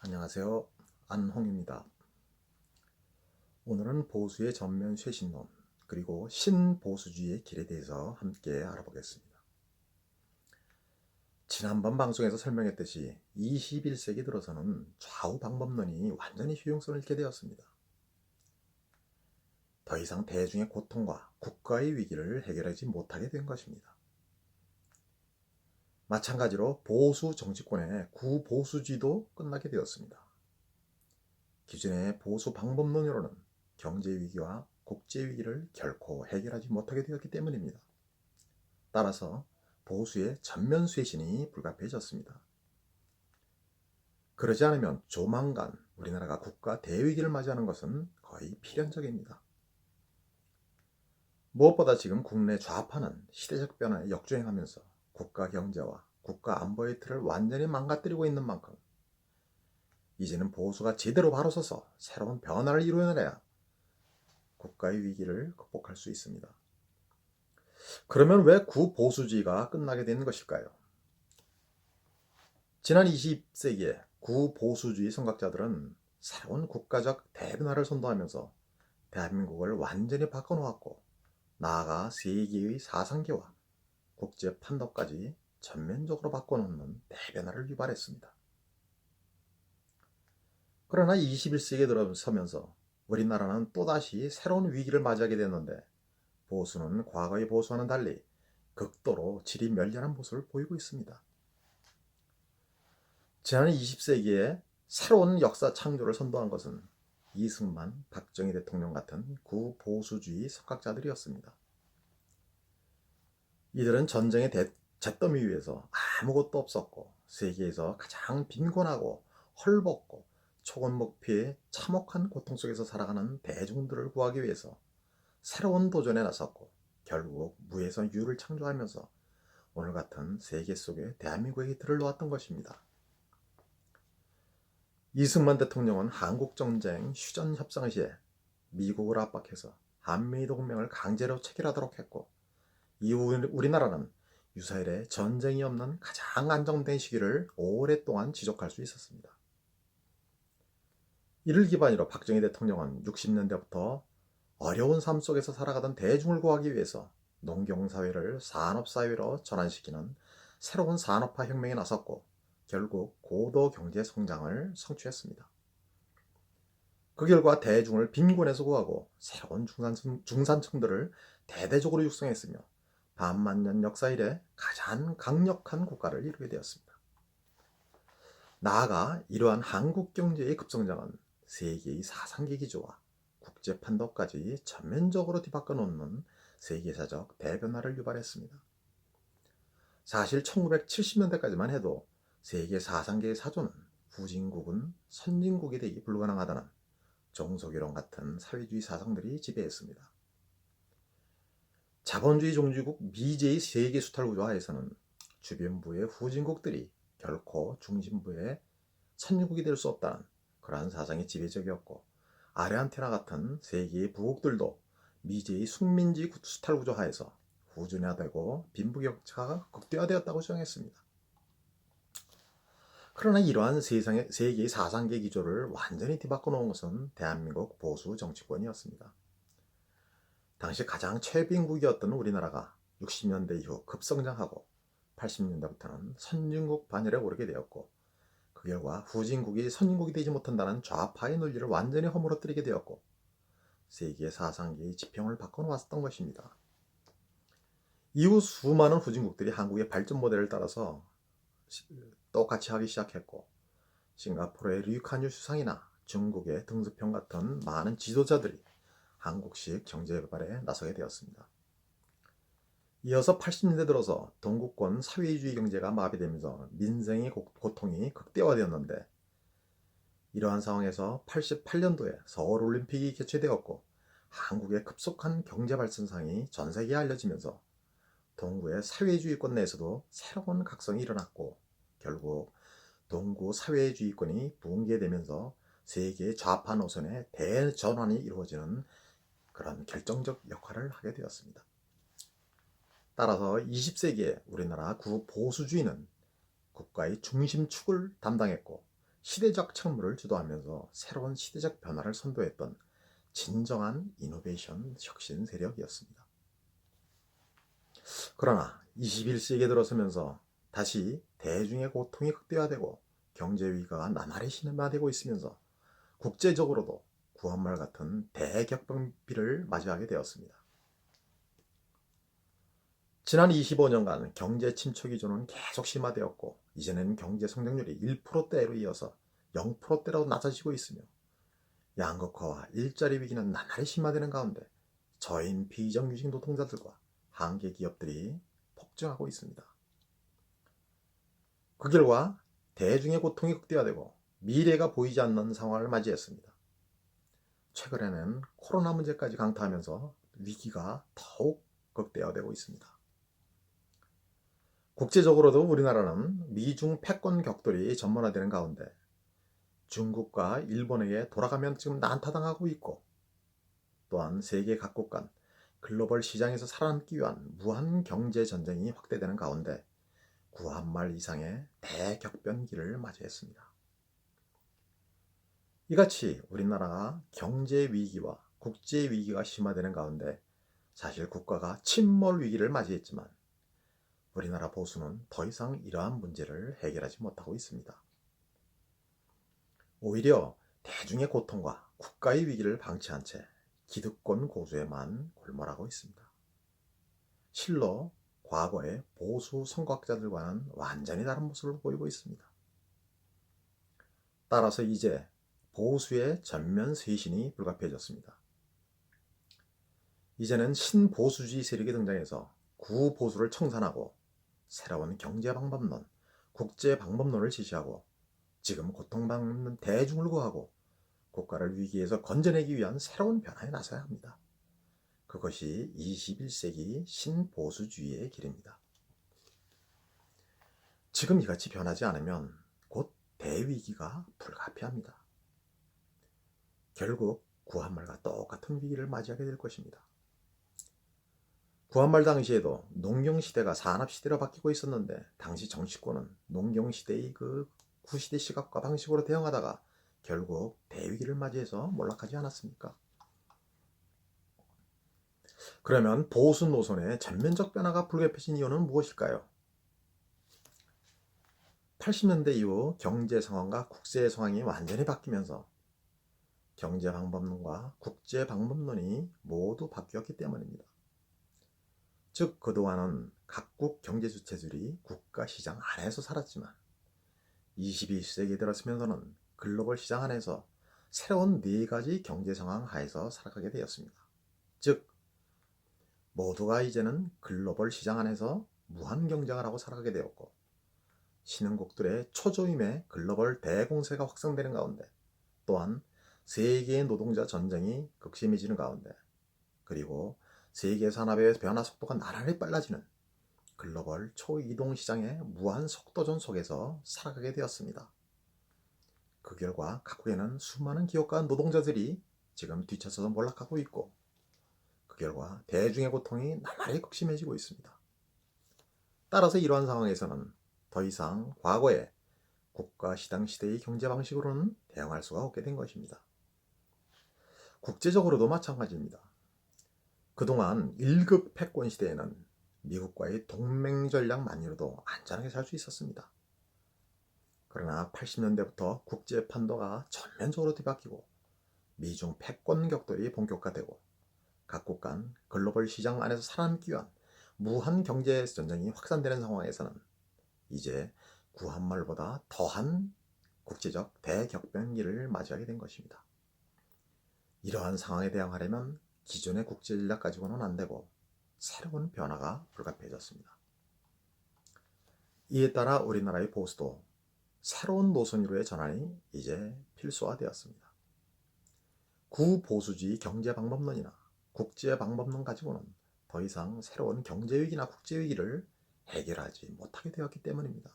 안녕하세요. 안홍입니다. 오늘은 보수의 전면 쇄신론 그리고 신보수주의의 길에 대해서 함께 알아보겠습니다. 지난번 방송에서 설명했듯이 21세기 들어서는 좌우 방법론이 완전히 효용성을 잃게 되었습니다. 더 이상 대중의 고통과 국가의 위기를 해결하지 못하게 된 것입니다. 마찬가지로 보수 정치권의 구보수주의도 끝나게 되었습니다. 기존의 보수 방법론으로는 경제 위기와 국제 위기를 결코 해결하지 못하게 되었기 때문입니다. 따라서 보수의 전면 쇄신이 불가피해졌습니다. 그러지 않으면 조만간 우리나라가 국가 대위기를 맞이하는 것은 거의 필연적입니다. 무엇보다 지금 국내 좌파는 시대적 변화에 역주행하면서 국가 경제와 국가 안보의 틀을 완전히 망가뜨리고 있는 만큼 이제는 보수가 제대로 바로 서서 새로운 변화를 이루어내야 국가의 위기를 극복할 수 있습니다. 그러면 왜 구보수주의가 끝나게 되는 것일까요? 지난 20세기에 구보수주의 선각자들은 새로운 국가적 대변화를 선도하면서 대한민국을 완전히 바꿔놓았고 나아가 세계의 사상계와 국제 판도까지 전면적으로 바꿔놓는 대변화를 유발했습니다. 그러나 21세기에 들어서면서 우리나라는 또다시 새로운 위기를 맞이하게 됐는데 보수는 과거의 보수와는 달리 극도로 질이 멸렬한 모습을 보이고 있습니다. 지난 20세기에 새로운 역사 창조를 선도한 것은 이승만, 박정희 대통령 같은 구보수주의 석학자들이었습니다. 이들은 전쟁의 잿더미 위에서 아무것도 없었고 세계에서 가장 빈곤하고 헐벗고 초건목피의 참혹한 고통 속에서 살아가는 대중들을 구하기 위해서 새로운 도전에 나섰고 결국 무에서 유를 창조하면서 오늘 같은 세계 속에 대한민국의 들을 놓았던 것입니다. 이승만 대통령은 한국전쟁 휴전협상 시에 미국을 압박해서 한미 동맹을 강제로 체결하도록 했고 이후 우리나라는 유사일에 전쟁이 없는 가장 안정된 시기를 오랫동안 지속할 수 있었습니다. 이를 기반으로 박정희 대통령은 60년대부터 어려운 삶 속에서 살아가던 대중을 구하기 위해서 농경사회를 산업사회로 전환시키는 새로운 산업화 혁명에 나섰고 결국 고도 경제 성장을 성취했습니다. 그 결과 대중을 빈곤에서 구하고 새로운 중산층들을 대대적으로 육성했으며 반만년 역사 이래 가장 강력한 국가를 이루게 되었습니다. 나아가 이러한 한국 경제의 급성장은 세계의 사상계 기조와 국제 판도까지 전면적으로 뒤바꿔 놓는 세계사적 대변화를 유발했습니다. 사실 1970년대까지만 해도 세계 사상계의 사조는 후진국은 선진국이 되기 불가능하다는 종속이론 같은 사회주의 사상들이 지배했습니다. 자본주의 종주국 미제의 세계 수탈 구조 하에서는 주변부의 후진국들이 결코 중심부의 선진국이 될 수 없다는 그러한 사상이 지배적이었고 아르헨티나 같은 세계의 부국들도 미제의 숙민지 수탈 구조 하에서 후진화되고 빈부격차가 극대화되었다고 주장했습니다. 그러나 이러한 세계의 사상계 기조를 완전히 뒤바꿔 놓은 것은 대한민국 보수 정치권이었습니다. 당시 가장 최빈국이었던 우리나라가 60년대 이후 급성장하고 80년대부터는 선진국 반열에 오르게 되었고 그 결과 후진국이 선진국이 되지 못한다는 좌파의 논리를 완전히 허물어뜨리게 되었고 세계 사상계의 지평을 바꿔놓았던 것입니다. 이후 수많은 후진국들이 한국의 발전 모델을 따라서 똑같이 하기 시작했고 싱가포르의 류칸유 수상이나 중국의 등수평 같은 많은 지도자들이 한국식 경제 개발에 나서게 되었습니다. 이어서 80년대 들어서 동구권 사회주의 경제가 마비되면서 민생의 고통이 극대화되었는데 이러한 상황에서 88년도에 서울올림픽이 개최되었고 한국의 급속한 경제 발전상이 전 세계에 알려지면서 동구의 사회주의권 내에서도 새로운 각성이 일어났고 결국 동구 사회주의권이 붕괴되면서 세계 좌파 노선의 대전환이 이루어지는 그런 결정적 역할을 하게 되었습니다. 따라서 20세기에 우리나라 구보수주의는 국가의 중심축을 담당했고 시대적 책무를 주도하면서 새로운 시대적 변화를 선도했던 진정한 이노베이션 혁신 세력이었습니다. 그러나 21세기에 들어서면서 다시 대중의 고통이 극대화되고 경제 위기가 나날이 심화되고 있으면서 국제적으로도 구한말 같은 대격변비를 맞이하게 되었습니다. 지난 25년간 경제 침체 기조는 계속 심화되었고 이제는 경제 성장률이 1%대로 이어서 0%대로 낮아지고 있으며 양극화와 일자리 위기는 나날이 심화되는 가운데 저임 비정규직 노동자들과 한계 기업들이 폭증하고 있습니다. 그 결과 대중의 고통이 극대화되고 미래가 보이지 않는 상황을 맞이했습니다. 최근에는 코로나 문제까지 강타하면서 위기가 더욱 극대화되고 있습니다. 국제적으로도 우리나라는 미중 패권 격돌이 전문화되는 가운데 중국과 일본에게 돌아가면 지금 난타당하고 있고 또한 세계 각국 간 글로벌 시장에서 살아남기 위한 무한 경제 전쟁이 확대되는 가운데 구한말 이상의 대격변기를 맞이했습니다. 이같이 우리나라가 경제 위기와 국제 위기가 심화되는 가운데 사실 국가가 침몰 위기를 맞이했지만 우리나라 보수는 더 이상 이러한 문제를 해결하지 못하고 있습니다. 오히려 대중의 고통과 국가의 위기를 방치한 채 기득권 고수에만 골몰하고 있습니다. 실로 과거의 보수 선거학자들과는 완전히 다른 모습을 보이고 있습니다. 따라서 이제 보수의 전면 쇄신이 불가피해졌습니다. 이제는 신보수주의 세력이 등장해서 구보수를 청산하고 새로운 경제방법론, 국제방법론을 제시하고 지금 고통받는 대중을 구하고 국가를 위기에서 건져내기 위한 새로운 변화에 나서야 합니다. 그것이 21세기 신보수주의의 길입니다. 지금 이같이 변하지 않으면 곧 대위기가 불가피합니다. 결국 구한말과 똑같은 위기를 맞이하게 될 것입니다. 구한말 당시에도 농경시대가 산업시대로 바뀌고 있었는데 당시 정치권은 농경시대의 그 구시대 시각과 방식으로 대응하다가 결국 대위기를 맞이해서 몰락하지 않았습니까? 그러면 보수 노선의 전면적 변화가 불가피해진 이유는 무엇일까요? 80년대 이후 경제 상황과 국제 상황이 완전히 바뀌면서 경제 방법론과 국제 방법론이 모두 바뀌었기 때문입니다. 즉 그동안은 각국 경제 주체들이 국가 시장 안에서 살았지만 21세기에 들어서면서는 글로벌 시장 안에서 새로운 네 가지 경제 상황 하에서 살아가게 되었습니다. 즉 모두가 이제는 글로벌 시장 안에서 무한 경쟁을 하고 살아가게 되었고 신흥국들의 초조임에 글로벌 대공세가 확산되는 가운데 또한 세계의 노동자 전쟁이 극심해지는 가운데 그리고 세계 산업의 변화 속도가 나날이 빨라지는 글로벌 초이동 시장의 무한 속도전 속에서 살아가게 되었습니다. 그 결과 각국에는 수많은 기업과 노동자들이 지금 뒤쳐서서 몰락하고 있고 그 결과 대중의 고통이 나날이 극심해지고 있습니다. 따라서 이러한 상황에서는 더 이상 과거의 국가 시장 시대의 경제 방식으로는 대응할 수가 없게 된 것입니다. 국제적으로도 마찬가지입니다. 그동안 1급 패권 시대에는 미국과의 동맹 전략만으로도 안전하게 살 수 있었습니다. 그러나 80년대부터 국제 판도가 전면적으로 뒤바뀌고 미중 패권 격돌이 본격화되고 각국 간 글로벌 시장 안에서 살아남기 위한 무한 경제 전쟁이 확산되는 상황에서는 이제 구한말보다 더한 국제적 대격변기를 맞이하게 된 것입니다. 이러한 상황에 대응하려면 기존의 국제 전략 가지고는 안 되고 새로운 변화가 불가피해졌습니다. 이에 따라 우리나라의 보수도 새로운 노선으로의 전환이 이제 필수화되었습니다. 구보수주의 경제방법론이나 국제방법론 가지고는 더 이상 새로운 경제위기나 국제위기를 해결하지 못하게 되었기 때문입니다.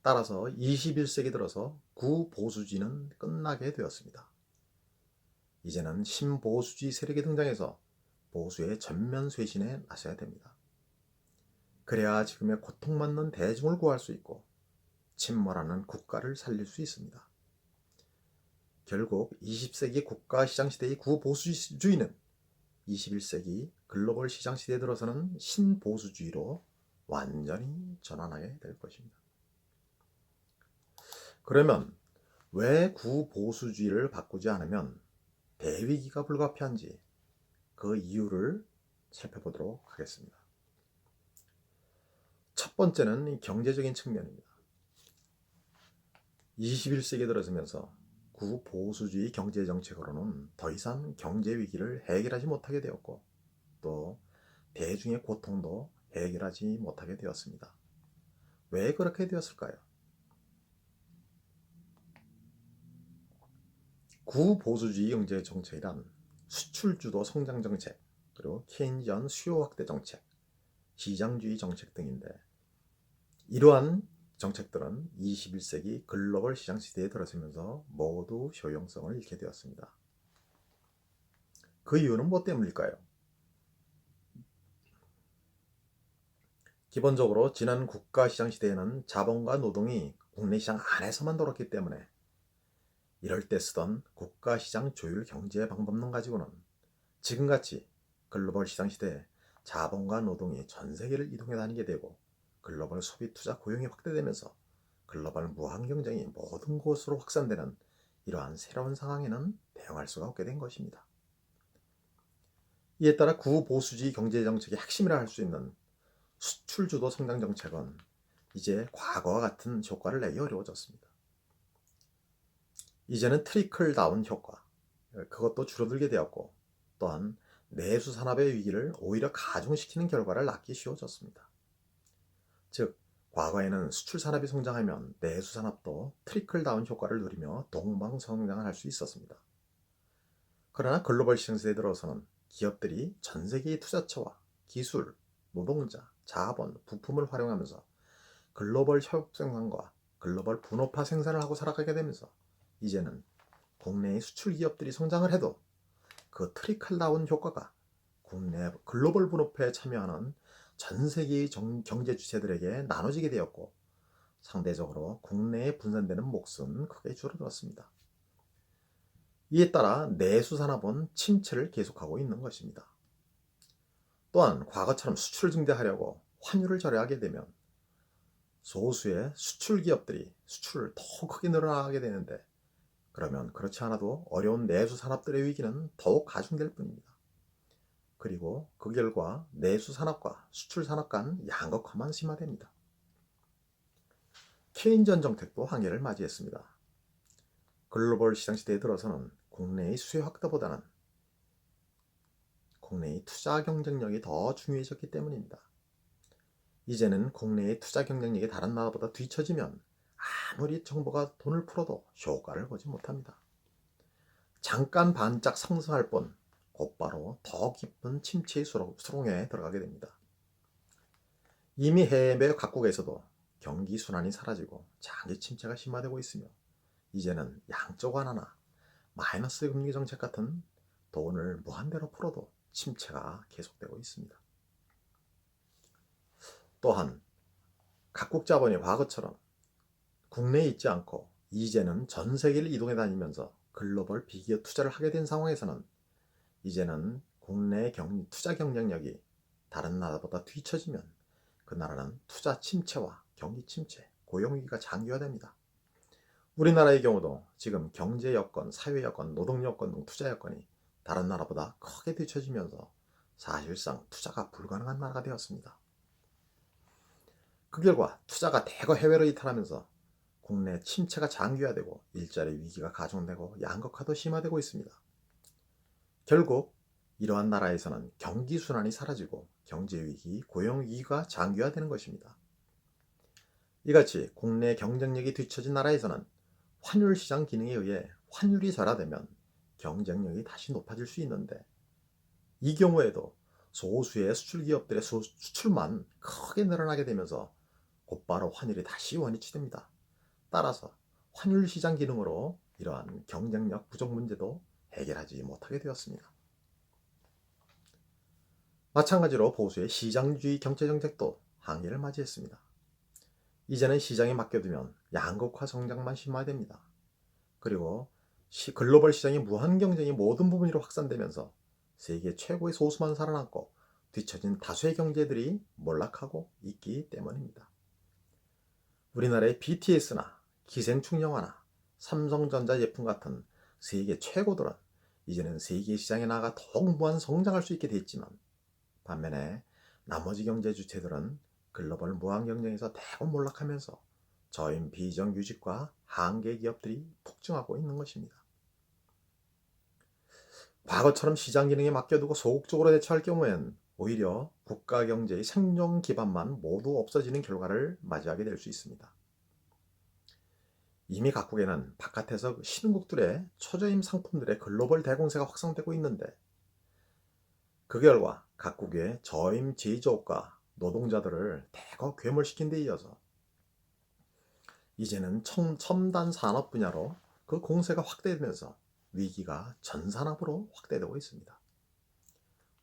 따라서 21세기 들어서 구보수주의는 끝나게 되었습니다. 이제는 신보수주의 세력이 등장해서 보수의 전면 쇄신에 나서야 됩니다. 그래야 지금의 고통받는 대중을 구할 수 있고 침몰하는 국가를 살릴 수 있습니다. 결국 20세기 국가 시장 시대의 구보수주의는 21세기 글로벌 시장 시대에 들어서는 신보수주의로 완전히 전환하게 될 것입니다. 그러면 왜 구보수주의를 바꾸지 않으면 대위기가 불가피한지 그 이유를 살펴보도록 하겠습니다. 첫 번째는 경제적인 측면입니다. 21세기에 들어서면서 구보수주의 경제정책으로는 더 이상 경제위기를 해결하지 못하게 되었고 또 대중의 고통도 해결하지 못하게 되었습니다. 왜 그렇게 되었을까요? 구보수주의 경제정책이란 수출주도 성장정책, 그리고 케인지안 수요 확대 정책, 시장주의 정책 등인데 이러한 정책들은 21세기 글로벌 시장 시대에 들어서면서 모두 효용성을 잃게 되었습니다. 그 이유는 뭐 때문일까요? 기본적으로 지난 국가 시장 시대에는 자본과 노동이 국내 시장 안에서만 돌았기 때문에 이럴 때 쓰던 국가 시장 조율 경제 방법론 가지고는 지금같이 글로벌 시장 시대에 자본과 노동이 전 세계를 이동해 다니게 되고 글로벌 소비 투자 고용이 확대되면서 글로벌 무한 경쟁이 모든 곳으로 확산되는 이러한 새로운 상황에는 대응할 수가 없게 된 것입니다. 이에 따라 구보수주의 경제정책의 핵심이라 할 수 있는 수출주도 성장정책은 이제 과거와 같은 효과를 내기 어려워졌습니다. 이제는 트리클 다운 효과, 그것도 줄어들게 되었고 또한 내수 산업의 위기를 오히려 가중시키는 결과를 낳기 쉬워졌습니다. 즉, 과거에는 수출 산업이 성장하면 내수 산업도 트리클 다운 효과를 누리며 동방 성장을 할 수 있었습니다. 그러나 글로벌 시장 시대에 들어서는 기업들이 전 세계의 투자처와 기술, 노동자, 자본, 부품을 활용하면서 글로벌 협업 생산과 글로벌 분업화 생산을 하고 살아가게 되면서 이제는 국내의 수출 기업들이 성장을 해도 그 트리클 다운 효과가 국내 글로벌 분업화에 참여하는 전 세계의 경제 주체들에게 나눠지게 되었고 상대적으로 국내에 분산되는 몫은 크게 줄어들었습니다. 이에 따라 내수 산업은 침체를 계속하고 있는 것입니다. 또한 과거처럼 수출을 증대하려고 환율을 절약하게 되면 소수의 수출 기업들이 수출을 더 크게 늘어나게 되는데 그러면 그렇지 않아도 어려운 내수 산업들의 위기는 더욱 가중될 뿐입니다. 그리고 그 결과 내수 산업과 수출 산업 간 양극화만 심화됩니다. 케인전 정책도 한계를 맞이했습니다. 글로벌 시장 시대에 들어서는 국내의 수요 확대보다는 국내의 투자 경쟁력이 더 중요해졌기 때문입니다. 이제는 국내의 투자 경쟁력이 다른 나라보다 뒤처지면 아무리 정부가 돈을 풀어도 효과를 보지 못합니다. 잠깐 반짝 상승할 뿐 곧바로 더 깊은 침체의 수렁에 들어가게 됩니다. 이미 해외 각국에서도 경기 순환이 사라지고 장기 침체가 심화되고 있으며 이제는 양적 완화나 마이너스 금리 정책 같은 돈을 무한대로 풀어도 침체가 계속되고 있습니다. 또한 각국 자본이 과거처럼 국내에 있지 않고 이제는 전 세계를 이동해 다니면서 글로벌 비기업 투자를 하게 된 상황에서는 이제는 국내 투자 경쟁력이 다른 나라보다 뒤처지면 그 나라는 투자 침체와 경기 침체, 고용위기가 장기화됩니다. 우리나라의 경우도 지금 경제 여건, 사회 여건, 노동 여건 등 투자 여건이 다른 나라보다 크게 뒤처지면서 사실상 투자가 불가능한 나라가 되었습니다. 그 결과 투자가 대거 해외로 이탈하면서 국내 침체가 장기화되고 일자리 위기가 가중되고 양극화도 심화되고 있습니다. 결국 이러한 나라에서는 경기 순환이 사라지고 경제 위기, 고용 위기가 장기화되는 것입니다. 이같이 국내 경쟁력이 뒤처진 나라에서는 환율 시장 기능에 의해 환율이 절하되면 경쟁력이 다시 높아질 수 있는데 이 경우에도 소수의 수출 기업들의 수출만 크게 늘어나게 되면서 곧바로 환율이 다시 원위치됩니다. 따라서 환율 시장 기능으로 이러한 경쟁력 부족 문제도 해결하지 못하게 되었습니다. 마찬가지로 보수의 시장주의 경제 정책도 한계를 맞이했습니다. 이제는 시장에 맡겨두면 양극화 성장만 심화됩니다. 그리고 글로벌 시장의 무한 경쟁이 모든 부분으로 확산되면서 세계 최고의 소수만 살아남고 뒤처진 다수의 경제들이 몰락하고 있기 때문입니다. 우리나라의 BTS나 기생충 영화나 삼성전자 제품 같은 세계 최고들은 이제는 세계 시장에 나가 더욱 무한 성장할 수 있게 됐지만, 반면에 나머지 경제 주체들은 글로벌 무한 경쟁에서 대거 몰락하면서 저임 비정규직과 한계 기업들이 폭증하고 있는 것입니다. 과거처럼 시장 기능에 맡겨두고 소극적으로 대처할 경우엔 오히려 국가 경제의 생존 기반만 모두 없어지는 결과를 맞이하게 될 수 있습니다. 이미 각국에는 바깥에서 신흥국들의 초저임 상품들의 글로벌 대공세가 확산되고 있는데, 그 결과 각국의 저임 제조업과 노동자들을 대거 괴물시킨 데 이어서 이제는 첨단 산업 분야로 그 공세가 확대되면서 위기가 전 산업으로 확대되고 있습니다.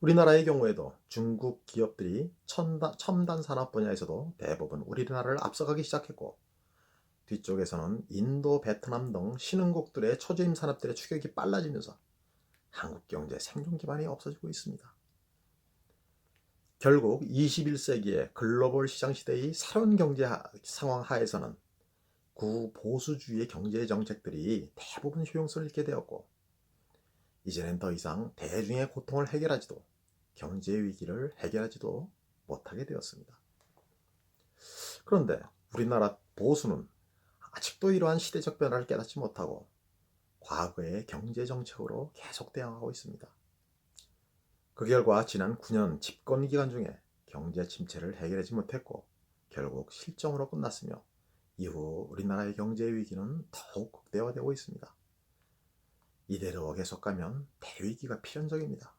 우리나라의 경우에도 중국 기업들이 첨단 산업 분야에서도 대부분 우리나라를 앞서가기 시작했고, 뒤쪽에서는 인도, 베트남 등 신흥국들의 초저임 산업들의 추격이 빨라지면서 한국 경제 생존 기반이 없어지고 있습니다. 결국 21세기의 글로벌 시장 시대의 새로운 경제 상황 하에서는 구보수주의의 경제 정책들이 대부분 효용성을 잃게 되었고, 이제는 더 이상 대중의 고통을 해결하지도 경제 위기를 해결하지도 못하게 되었습니다. 그런데 우리나라 보수는 아직도 이러한 시대적 변화를 깨닫지 못하고 과거의 경제 정책으로 계속 대응하고 있습니다. 그 결과 지난 9년 집권 기간 중에 경제 침체를 해결하지 못했고 결국 실정으로 끝났으며, 이후 우리나라의 경제 위기는 더욱 극대화되고 있습니다. 이대로 계속 가면 대위기가 필연적입니다.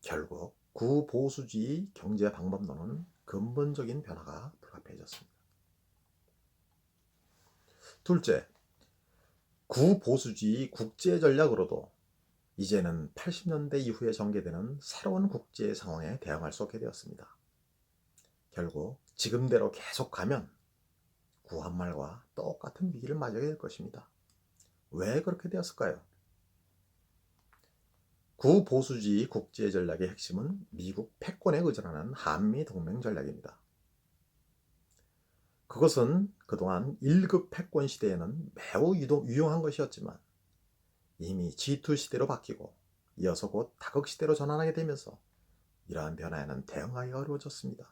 결국 구보수주의 경제 방법론은 근본적인 변화가 불가피해졌습니다. 둘째, 구보수주의 국제 전략으로도 이제는 80년대 이후에 전개되는 새로운 국제 상황에 대응할 수 없게 되었습니다. 결국 지금대로 계속 가면 구한말과 똑같은 위기를 맞이하게 될 것입니다. 왜 그렇게 되었을까요? 구보수주의 국제 전략의 핵심은 미국 패권에 의존하는 한미 동맹 전략입니다. 그것은 그동안 1급 패권 시대에는 매우 유용한 것이었지만 이미 G2 시대로 바뀌고 이어서 곧 다극 시대로 전환하게 되면서 이러한 변화에는 대응하기가 어려워졌습니다.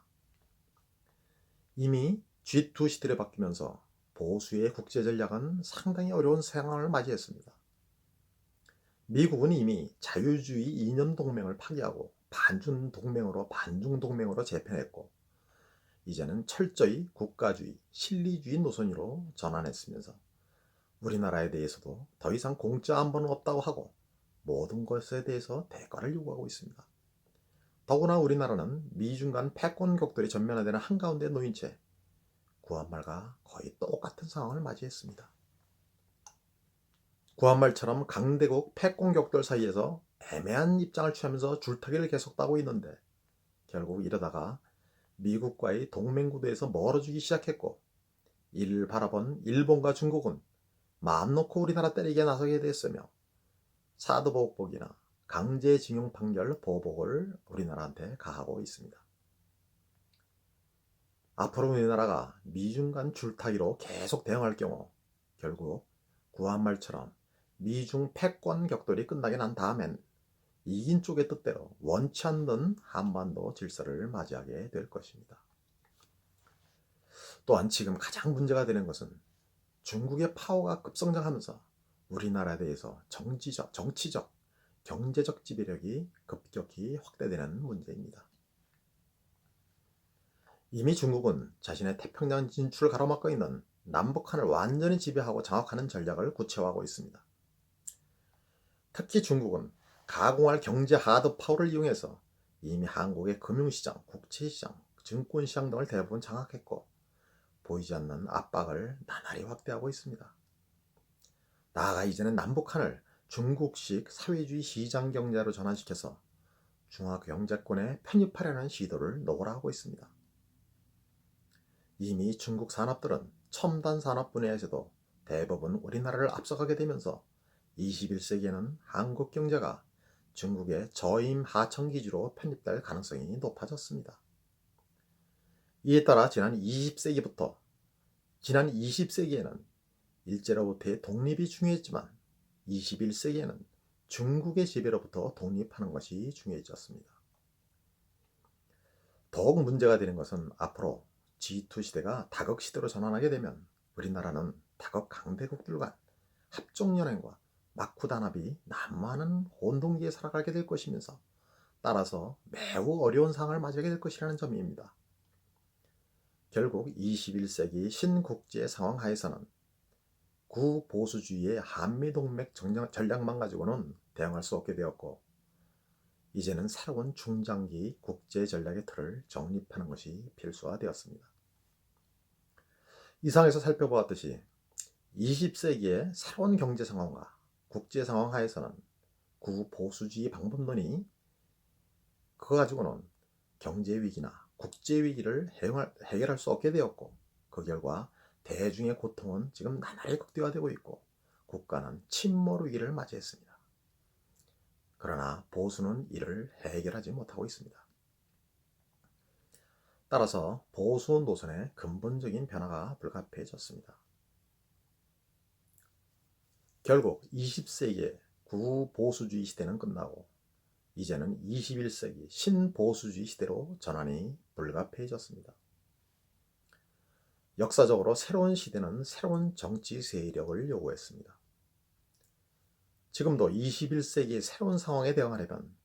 이미 G2 시대로 바뀌면서 보수의 국제 전략은 상당히 어려운 상황을 맞이했습니다. 미국은 이미 자유주의 이념 동맹을 파기하고 반중 동맹으로 재편했고, 이제는 철저히 국가주의, 실리주의 노선으로 전환했으면서 우리나라에 대해서도 더 이상 공짜 안보는 없다고 하고 모든 것에 대해서 대가를 요구하고 있습니다. 더구나 우리나라는 미중 간 패권 격돌이 전면화되는 한가운데 놓인 채 구한말과 거의 똑같은 상황을 맞이했습니다. 구한말처럼 강대국 패권 격돌 사이에서 애매한 입장을 취하면서 줄타기를 계속 따고 있는데, 결국 이러다가 미국과의 동맹 구도에서 멀어지기 시작했고, 이를 바라본 일본과 중국은 마음 놓고 우리나라 때리기에 나서게 됐으며, 사드보복이나 강제징용 판결 보복을 우리나라한테 가하고 있습니다. 앞으로 우리나라가 미중 간 줄타기로 계속 대응할 경우 결국 구한말처럼 미중 패권 격돌이 끝나게 난 다음엔 이긴 쪽의 뜻대로 원치 않는 한반도 질서를 맞이하게 될 것입니다. 또한 지금 가장 문제가 되는 것은 중국의 파워가 급성장하면서 우리나라에 대해서 정치적, 경제적 지배력이 급격히 확대되는 문제입니다. 이미 중국은 자신의 태평양 진출을 가로막고 있는 남북한을 완전히 지배하고 장악하는 전략을 구체화하고 있습니다. 특히 중국은 가공할 경제 하드 파워를 이용해서 이미 한국의 금융시장, 국채시장, 증권시장 등을 대부분 장악했고 보이지 않는 압박을 나날이 확대하고 있습니다. 나아가 이제는 남북한을 중국식 사회주의 시장 경제로 전환시켜서 중화 경제권에 편입하려는 시도를 노골화하고 있습니다. 이미 중국 산업들은 첨단 산업 분야에서도 대부분 우리나라를 앞서가게 되면서 21세기에는 한국 경제가 중국의 저임 하청 기지로 편입될 가능성이 높아졌습니다. 이에 따라 지난 20세기에는 일제로부터의 독립이 중요했지만 21세기에는 중국의 지배로부터 독립하는 것이 중요해졌습니다. 더욱 문제가 되는 것은 앞으로 G2 시대가 다극 시대로 전환하게 되면 우리나라는 다극 강대국들 간 합종연행과 막후단합이 난무하는 혼동기에 살아가게 될 것이면서 따라서 매우 어려운 상황을 맞이하게 될 것이라는 점입니다. 결국 21세기 신국제 상황 하에서는 구보수주의의 한미동맹 전략만 가지고는 대응할 수 없게 되었고, 이제는 새로운 중장기 국제 전략의 틀을 정립하는 것이 필수화되었습니다. 이상에서 살펴보았듯이 20세기의 새로운 경제 상황과 국제 상황 하에서는 구보수주의 방법론이 그거 가지고는 경제 위기나 국제 위기를 해결할 수 없게 되었고, 그 결과 대중의 고통은 지금 나날이 극대화되고 있고 국가는 침몰 위기를 맞이했습니다. 그러나 보수는 이를 해결하지 못하고 있습니다. 따라서 보수 노선의 근본적인 변화가 불가피해졌습니다. 결국 20세기의 구보수주의 시대는 끝나고 이제는 21세기 신보수주의 시대로 전환이 불가피해졌습니다. 역사적으로 새로운 시대는 새로운 정치 세력을 요구했습니다. 지금도 21세기의 새로운 상황에 대응하려면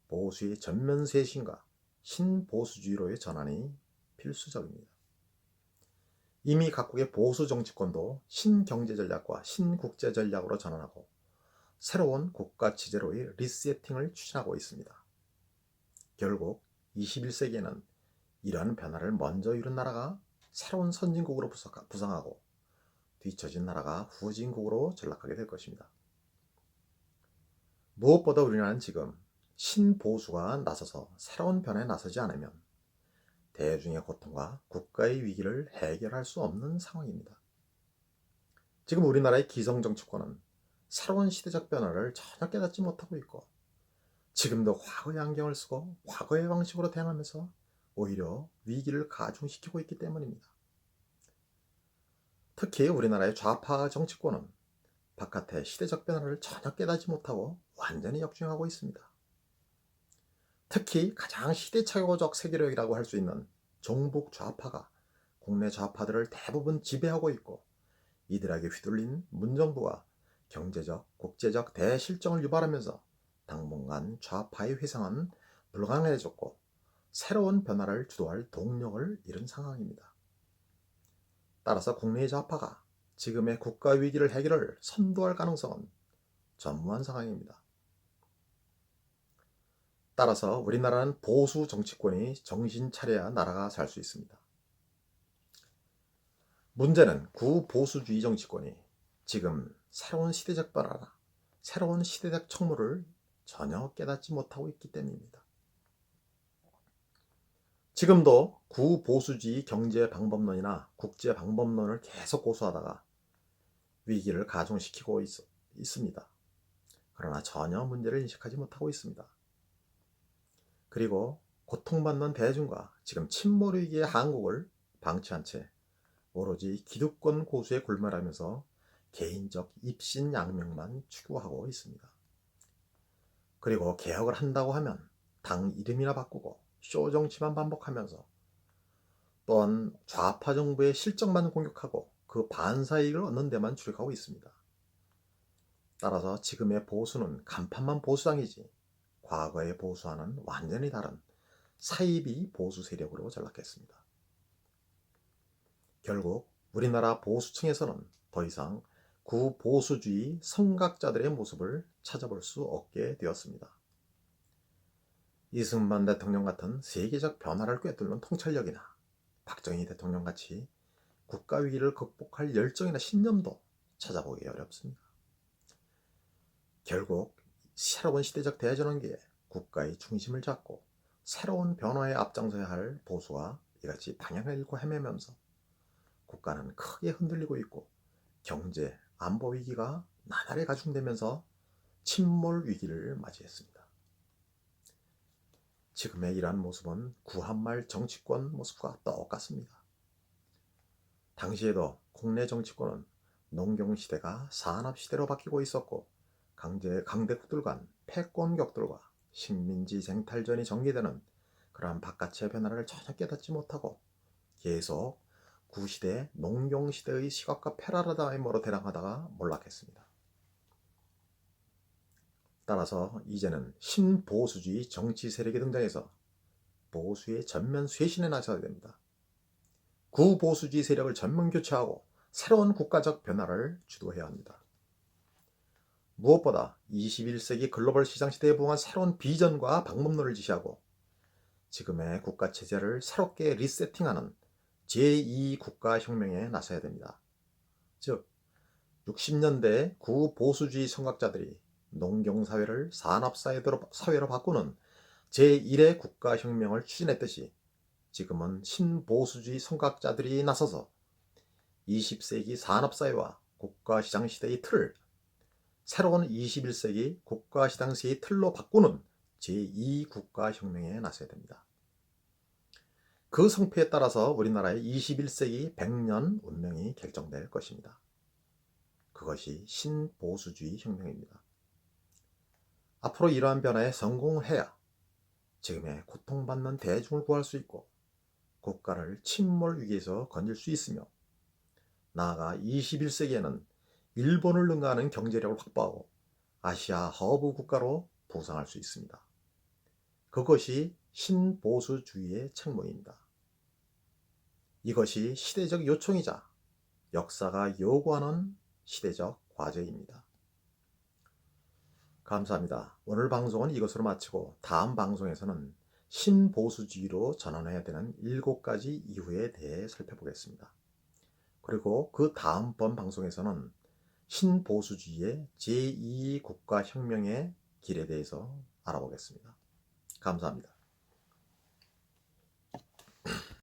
보수의 전면 쇄신과 신보수주의로의 전환이 필수적입니다. 이미 각국의 보수 정치권도 신경제 전략과 신국제 전략으로 전환하고 새로운 국가 체제로의 리세팅을 추진하고 있습니다. 결국 21세기에는 이러한 변화를 먼저 이룬 나라가 새로운 선진국으로 부상하고 뒤처진 나라가 후진국으로 전락하게 될 것입니다. 무엇보다 우리나라는 지금 신보수가 나서서 새로운 변화에 나서지 않으면 대중의 고통과 국가의 위기를 해결할 수 없는 상황입니다. 지금 우리나라의 기성정치권은 새로운 시대적 변화를 전혀 깨닫지 못하고 있고 지금도 과거의 안경을 쓰고 과거의 방식으로 대응하면서 오히려 위기를 가중시키고 있기 때문입니다. 특히 우리나라의 좌파 정치권은 바깥의 시대적 변화를 전혀 깨닫지 못하고 완전히 역주행하고 있습니다. 특히 가장 시대착오적 세계력이라고 할 수 있는 종북 좌파가 국내 좌파들을 대부분 지배하고 있고 이들에게 휘둘린 문정부가 경제적, 국제적 대실정을 유발하면서 당분간 좌파의 회상은 불가능해졌고 새로운 변화를 주도할 동력을 잃은 상황입니다. 따라서 국내의 좌파가 지금의 국가 위기를 해결을 선도할 가능성은 전무한 상황입니다. 따라서 우리나라는 보수 정치권이 정신 차려야 나라가 살 수 있습니다. 문제는 구보수주의 정치권이 지금 새로운 시대적 변화나 새로운 시대적 척물을 전혀 깨닫지 못하고 있기 때문입니다. 지금도 구보수주의 경제 방법론이나 국제 방법론을 계속 고수하다가 위기를 가중시키고 있습니다. 그러나 전혀 문제를 인식하지 못하고 있습니다. 그리고 고통받는 대중과 지금 침몰 위기의 한국을 방치한 채 오로지 기득권 고수에 굴말하면서 개인적 입신양명만 추구하고 있습니다. 그리고 개혁을 한다고 하면 당 이름이나 바꾸고 쇼 정치만 반복하면서 또한 좌파 정부의 실정만 공격하고 그 반사이익을 얻는 데만 주력하고 있습니다. 따라서 지금의 보수는 간판만 보수당이지 과거의 보수와는 완전히 다른 사이비 보수 세력으로 전락했습니다. 결국 우리나라 보수층에서는 더 이상 구보수주의 선각자들의 모습을 찾아볼 수 없게 되었습니다. 이승만 대통령 같은 세계적 변화를 꿰뚫는 통찰력이나 박정희 대통령 같이 국가 위기를 극복할 열정이나 신념도 찾아보기 어렵습니다. 결국 새로운 시대적 대전환기에 국가의 중심을 잡고 새로운 변화에 앞장서야 할 보수가 이같이 방향을 잃고 헤매면서 국가는 크게 흔들리고 있고 경제, 안보 위기가 나날이 가중되면서 침몰 위기를 맞이했습니다. 지금의 이러한 모습은 구한말 정치권 모습과 똑같습니다. 당시에도 국내 정치권은 농경시대가 산업시대로 바뀌고 있었고 강대국들 간 패권 격돌과 식민지 쟁탈전이 전개되는 그러한 바깥의 변화를 전혀 깨닫지 못하고 계속 구시대 농경시대의 시각과 패러다임으로 대항하다가 몰락했습니다. 따라서 이제는 신보수주의 정치 세력이 등장해서 보수의 전면 쇄신에 나서야 됩니다. 구보수주의 세력을 전면 교체하고 새로운 국가적 변화를 주도해야 합니다. 무엇보다 21세기 글로벌 시장 시대에 부응한 새로운 비전과 방법론을 지시하고 지금의 국가 체제를 새롭게 리세팅하는 제2국가혁명에 나서야 됩니다. 즉 60년대 구보수주의 선각자들이 농경사회를 산업사회로 바꾸는 제1의 국가혁명을 추진했듯이 지금은 신보수주의 선각자들이 나서서 20세기 산업사회와 국가시장시대의 틀을 새로운 21세기 국가시장시대의 틀로 바꾸는 제2국가혁명에 나서야 됩니다. 그 성패에 따라서 우리나라의 21세기 100년 운명이 결정될 것입니다. 그것이 신보수주의 혁명입니다. 앞으로 이러한 변화에 성공을 해야 지금의 고통받는 대중을 구할 수 있고 국가를 침몰 위기에서 건질 수 있으며 나아가 21세기에는 일본을 능가하는 경제력을 확보하고 아시아 허브 국가로 부상할 수 있습니다. 그것이 신보수주의의 책무입니다. 이것이 시대적 요청이자 역사가 요구하는 시대적 과제입니다. 감사합니다. 오늘 방송은 이것으로 마치고 다음 방송에서는 신보수주의로 전환해야 되는 7가지 이유에 대해 살펴보겠습니다. 그리고 그 다음번 방송에서는 신보수주의의 제2국가혁명의 길에 대해서 알아보겠습니다. 감사합니다.